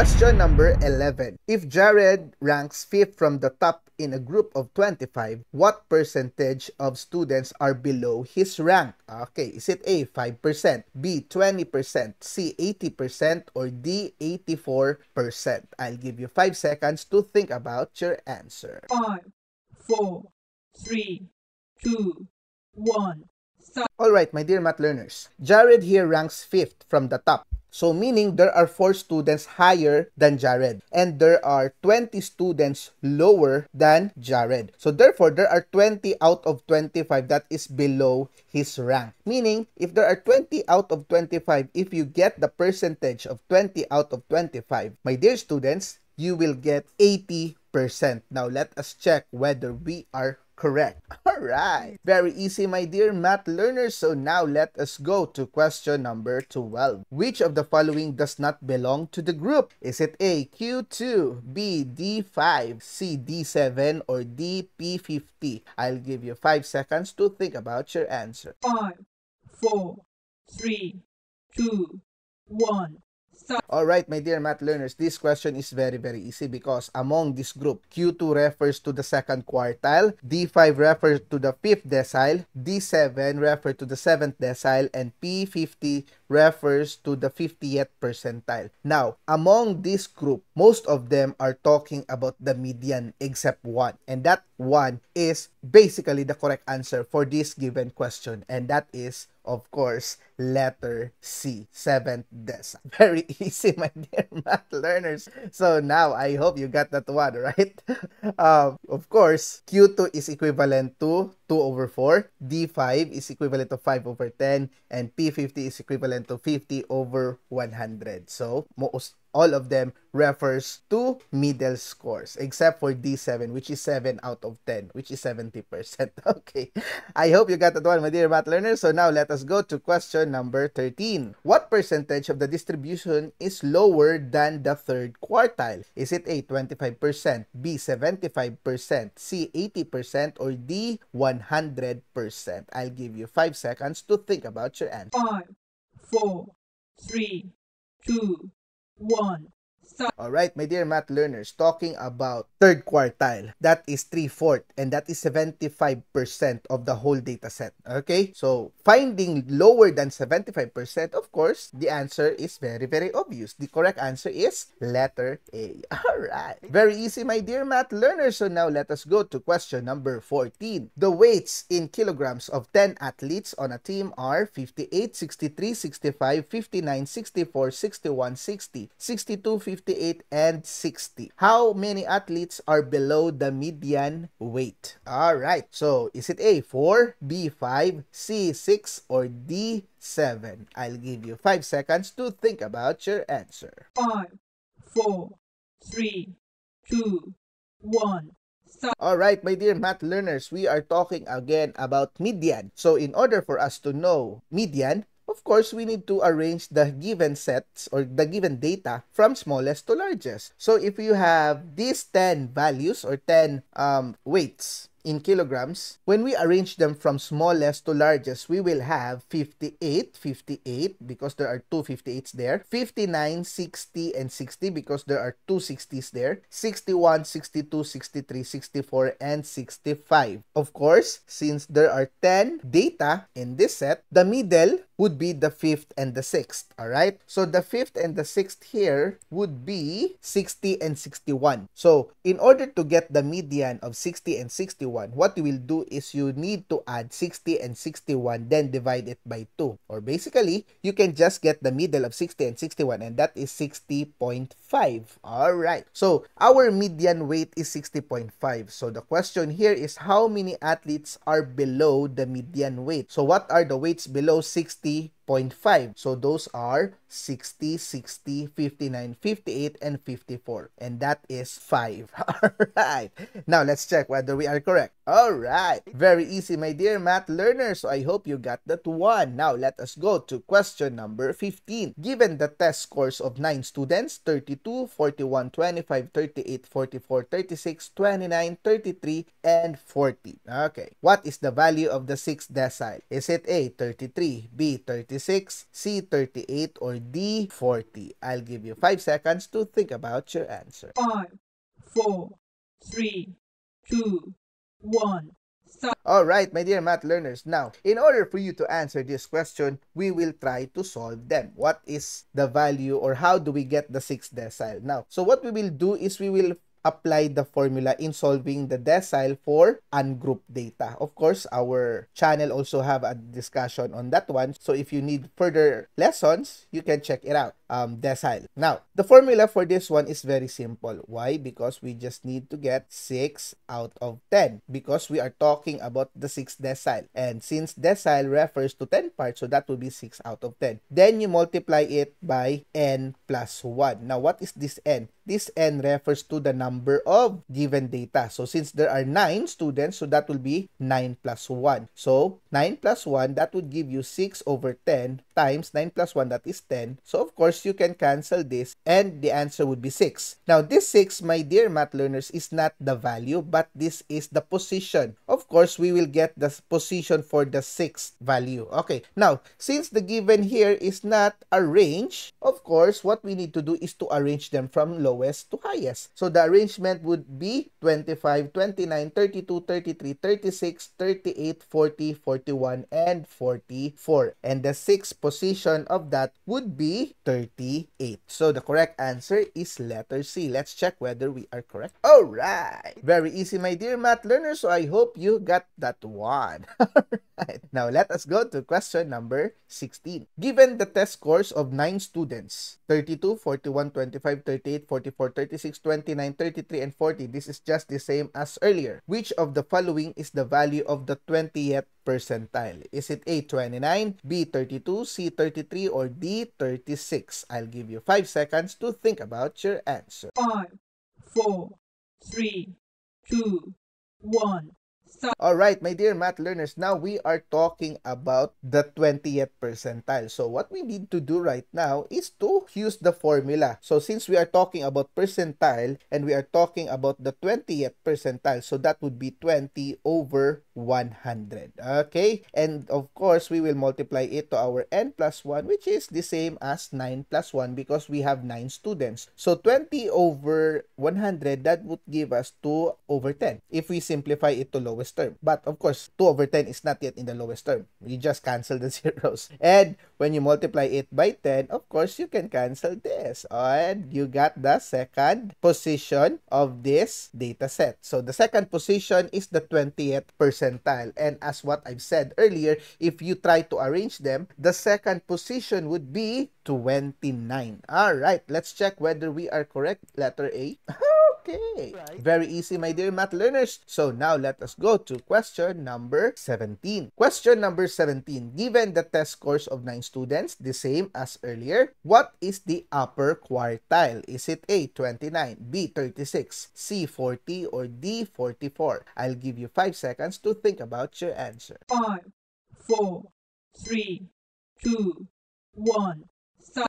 Question number 11. If Jared ranks 5th from the top in a group of 25, what percentage of students are below his rank? Okay, is it A, 5%, B, 20%, C, 80%, or D, 84%? I'll give you 5 seconds to think about your answer. 5, 4, 3, 2, 1. Alright, my dear math learners, Jared here ranks 5th from the top. So meaning there are 4 students higher than Jared and there are 20 students lower than Jared. So therefore, there are 20 out of 25 that is below his rank. Meaning, if there are 20 out of 25, if you get the percentage of 20 out of 25, my dear students, you will get 80%. Now, let us check whether we are correct. Alright, very easy, my dear math learners. So now let us go to question number 12. Which of the following does not belong to the group? Is it A, Q2, B, D5, C, D7, or D, P50? I'll give you 5 seconds to think about your answer. 5, 4, 3, 2, 1. Alright, my dear math learners, this question is very easy because among this group, Q2 refers to the second quartile, D5 refers to the 5th decile, D7 refers to the 7th decile, and P50 refers to the 50th percentile. Now, among this group, most of them are talking about the median except one. And that one is basically the correct answer for this given question. And that is, of course, letter C, 7th decile. Very easy, my dear math learners. So now, I hope you got that one, right? Of course, Q2 is equivalent to 2 over 4, D5 is equivalent to 5 over 10, and P50 is equivalent to 50 over 100. So, all of them refers to middle scores, except for D7, which is 7 out of 10, which is 70%. Okay, I hope you got that one, my dear math learners. So now let us go to question number 13. What percentage of the distribution is lower than the third quartile? Is it A, 25%, B, 75%, C, 80%, or D, 100%? I'll give you 5 seconds to think about your answer. 5, 4, 3, 2, 1. Alright, my dear math learners, talking about third quartile, that is 3/4 and that is 75% of the whole data set. Okay, so finding lower than 75%, of course, the answer is very obvious. The correct answer is letter A. Alright, very easy, my dear math learners. So now let us go to question number 14. The weights in kilograms of 10 athletes on a team are 58, 63, 65, 59, 64, 61, 60, 62, 58, and 60. How many athletes are below the median weight? Alright, so is it A, 4, B, 5, C, 6, or D, 7? I'll give you 5 seconds to think about your answer. 5, 4, 3, 2, 1. Alright, my dear math learners, we are talking again about median. So in order for us to know median, of course, we need to arrange the given sets or the given data from smallest to largest. So if you have these 10 values or 10 weights in kilograms, when we arrange them from smallest to largest, we will have 58 because there are two 58s there, 59, 60, and 60 because there are two 60s there, 61, 62, 63, 64, and 65. Of course, since there are 10 data in this set, the middle would be the 5th and the 6th, alright? So the 5th and the 6th here would be 60 and 61. So in order to get the median of 60 and 61, what you will do is you need to add 60 and 61, then divide it by 2. Or basically, you can just get the middle of 60 and 61, and that is 60.5. Alright, so our median weight is 60.5. So the question here is how many athletes are below the median weight? So what are the weights below 60.5? So those are 60, 60, 59, 58, and 54. And that is 5. Alright. Now let's check whether we are correct. Alright. Very easy, my dear math learners. So I hope you got that one. Now let us go to question number 15. Given the test scores of 9 students, 32, 41, 25, 38, 44, 36, 29, 33, and 40. Okay. What is the value of the 6th decile? Is it A, 33, B, 36, 36, C, 38, or D, 40? I'll give you 5 seconds to think about your answer. 5, 4, 3, 2, 1. Alright, my dear math learners, now, in order for you to answer this question, we will try to solve them. What is the value or how do we get the 6th decile? Now, so what we will do is we will apply the formula in solving the decile for ungrouped data. Of course, our channel also have a discussion on that one. So if you need further lessons, you can check it out. Decile. Now, the formula for this one is very simple. Why? Because we just need to get 6 out of 10 because we are talking about the 6th decile. And since decile refers to 10 parts, so that will be 6 out of 10. Then you multiply it by n plus 1. Now, what is this n? This n refers to the number of given data. So since there are 9 students, so that will be 9 plus 1. So 9 plus 1, that would give you 6 over 10 times 9 plus 1, that is 10. So of course, you can cancel this and the answer would be 6. Now this 6, my dear math learners, is not the value, but this is the position. Of course, we will get the position for the 6th value. Okay, now since the given here is not a range, of course, what we need to do is to arrange them from lowest to highest. So the arrangement would be 25, 29, 32, 33, 36, 38, 40, 41, and 44. And the 6th position of that would be 38. So the correct answer is letter C. Let's check whether we are correct. Alright! Very easy, my dear math learners. So I hope you got that one. Alright. Now let us go to question number 16. Given the test scores of 9 students, 32, 41, 25, 38, 44, 36, 29, 33, and 40. This is just the same as earlier. Which of the following is the value of the 20th percentile? Is it A, 29, B, 32, C, 33, or D, 36? I'll give you 5 seconds to think about your answer. 5, 4, 3, 2, 1. Alright, my dear math learners, now we are talking about the 20th percentile. So what we need to do right now is to use the formula. So since we are talking about percentile and we are talking about the 20th percentile, so that would be 20 over 100. Okay? And of course, we will multiply it to our n plus 1, which is the same as 9 plus 1 because we have 9 students. So 20 over 100, that would give us 2 over 10 if we simplify it to lowest term. But of course, 2 over 10 is not yet in the lowest term. You just cancel the zeros. And when you multiply it by 10, of course, you can cancel this. And you got the second position of this data set. So the second position is the 20th percentile. And as what I've said earlier, if you try to arrange them, the second position would be 29. Alright, let's check whether we are correct. Letter A. Okay. Right. Very easy, my dear math learners. So now let us go to question number 17. Question number 17. Given the test scores of 9 students, the same as earlier, what is the upper quartile? Is it A, 29, B, 36, C, 40, or D, 44? I'll give you 5 seconds to think about your answer. 5, 4, 3, 2, 1.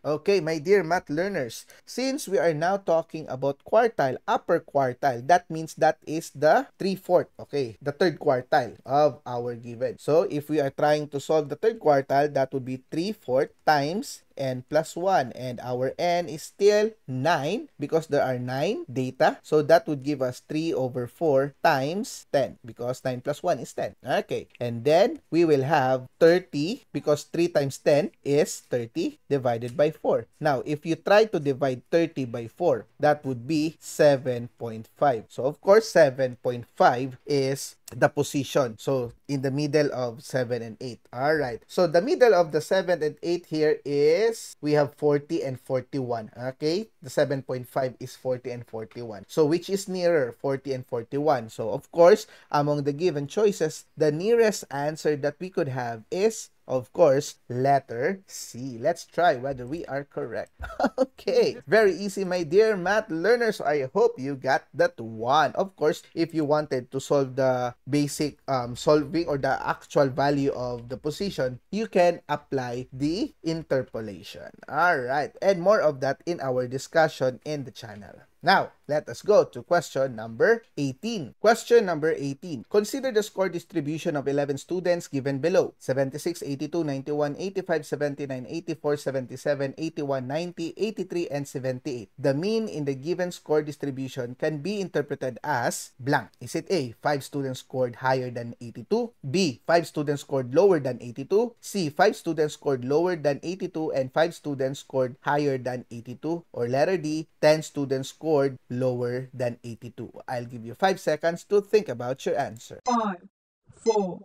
Okay, my dear math learners, since we are now talking about quartile, upper quartile, that means that is the 3/4, okay, the third quartile of our given. So if we are trying to solve the third quartile, that would be 3/4 times n plus 1, and our n is still 9 because there are 9 data, so that would give us 3 over 4 times 10 because 9 plus 1 is 10. Okay, and then we will have 30 because 3 times 10 is 30 divided by 4. Now if you try to divide 30 by 4, that would be 7.5. So of course 7.5 is the position, so in the middle of 7 and 8. All right, so the middle of the 7 and 8 here is we have 40 and 41. Okay, the 7.5 is 40 and 41. So which is nearer, 40 and 41? So of course, among the given choices, the nearest answer that we could have is, of course, letter C. Let's try whether we are correct. Okay, very easy, my dear math learners. I hope you got that one. Of course, if you wanted to solve the basic solving or the actual value of the position, you can apply the interpolation. All right, and more of that in our discussion in the channel. Now, let us go to question number 18. Question number 18. Consider the score distribution of 11 students given below. 76, 82, 91, 85, 79, 84, 77, 81, 90, 83, and 78. The mean in the given score distribution can be interpreted as blank. Is it A, 5 students scored higher than 82? B, 5 students scored lower than 82? C, 5 students scored lower than 82 and 5 students scored higher than 82? Or letter D, 10 students scored lower than 82. I'll give you 5 seconds to think about your answer. 5, 4,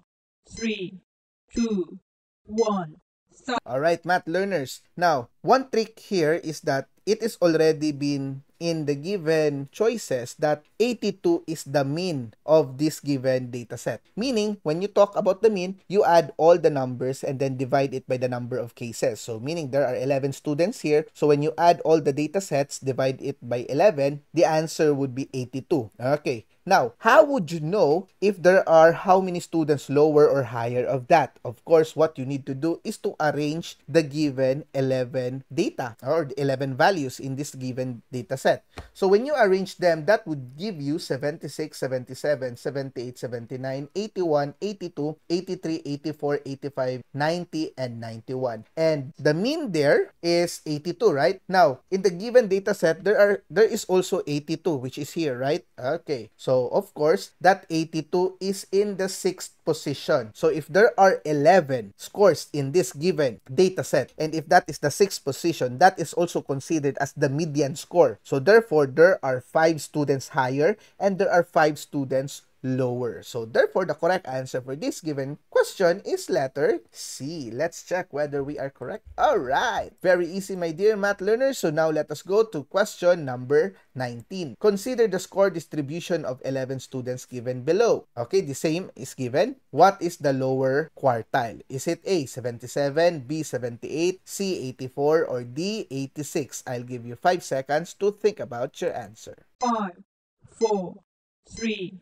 3, 2, 1. Stop. Alright, math learners. Now, one trick here is that it is already been in the given choices that 82 is the mean of this given data set. Meaning, when you talk about the mean, you add all the numbers and then divide it by the number of cases. So, meaning there are 11 students here. So, when you add all the data sets, divide it by 11, the answer would be 82. Okay. Now, how would you know if there are how many students lower or higher of that? Of course, what you need to do is to arrange the given 11 data or 11 values in this given data set. So, when you arrange them, that would give you 76, 77, 78, 79, 81, 82, 83, 84, 85, 90, and 91. And the mean there is 82, right? Now, in the given data set, there is also 82, which is here, right? Okay. So, of course, that 82 is in the 6th position. So, if there are 11 scores in this given data set, and if that is the 6th position, that is also considered as the median score. So, therefore, there are 5 students higher and there are 5 students lower. So, therefore, the correct answer for this given question is letter C. Let's check whether we are correct. Alright, very easy, my dear math learners. So, now let us go to question number 19. Consider the score distribution of 11 students given below. Okay, the same is given. What is the lower quartile? Is it A, 77, B, 78, C, 84, or D, 86? I'll give you 5 seconds to think about your answer. 5, 4, 3,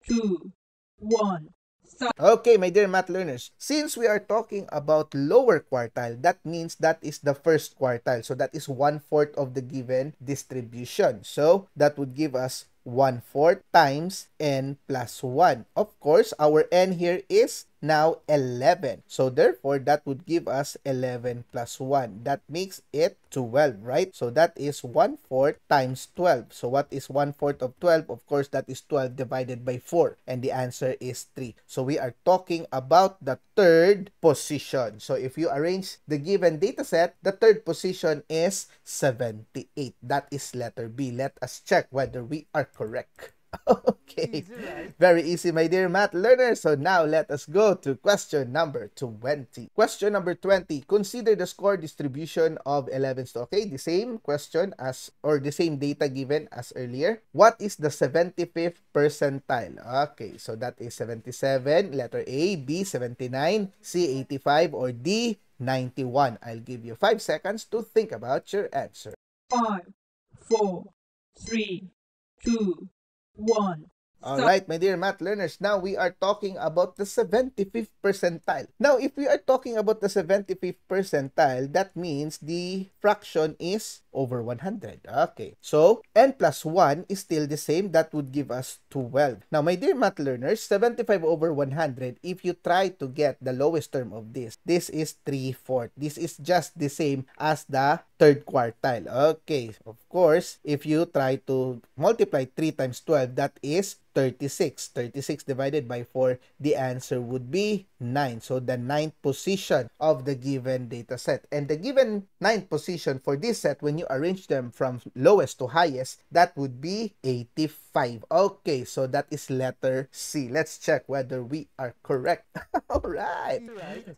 2, 1. Stop. Okay, my dear math learners, since we are talking about lower quartile, that means that is the first quartile. So that is 1/4 of the given distribution. So that would give us 1/4 times n plus 1. Of course, our n here is now 11. So therefore, that would give us 11 plus 1. That makes it 12, right? So that is 1/4 times 12. So what is 1/4 of 12? Of course, that is 12 divided by 4. And the answer is 3. So we are talking about the third position. So if you arrange the given data set, the third position is 78. That is letter B. Let us check whether we are correct. Okay, very easy, my dear math learners. So now let us go to question number 20. Question number 20. Consider the score distribution of 11 students. Okay, the same question as or the same data given as earlier. What is the 75th percentile? Okay, so that is 77, letter A, B, 79, C, 85, or D, 91. I'll give you 5 seconds to think about your answer. 5, 4, 3, 2, 1. Alright, my dear math learners, now we are talking about the 75th percentile. Now, if we are talking about the 75th percentile, that means the fraction is over 100. Okay, so n plus 1 is still the same. That would give us 12. Now, my dear math learners, 75 over 100, if you try to get the lowest term of this is 3/4. This is just the same as the third quartile. Okay, of course, if you try to multiply 3 times 12, that is 36. 36 divided by 4, the answer would be 9. So, the 9th position of the given data set. And the given 9th position for this set, when you arrange them from lowest to highest, that would be 85. Okay, so that is letter C. Let's check whether we are correct. Alright.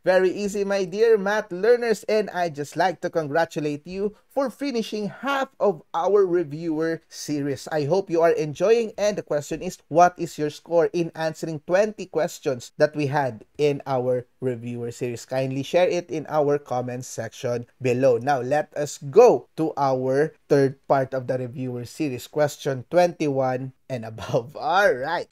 Very easy, my dear math learners. And I just like to congratulate you for finishing half of our reviewer series. I hope you are enjoying. And the question is, what is your score in answering 20 questions that we had in our reviewer series? Kindly share it in our comments section below. Now, let us go to our third part of the reviewer series, question 21 and above. All right.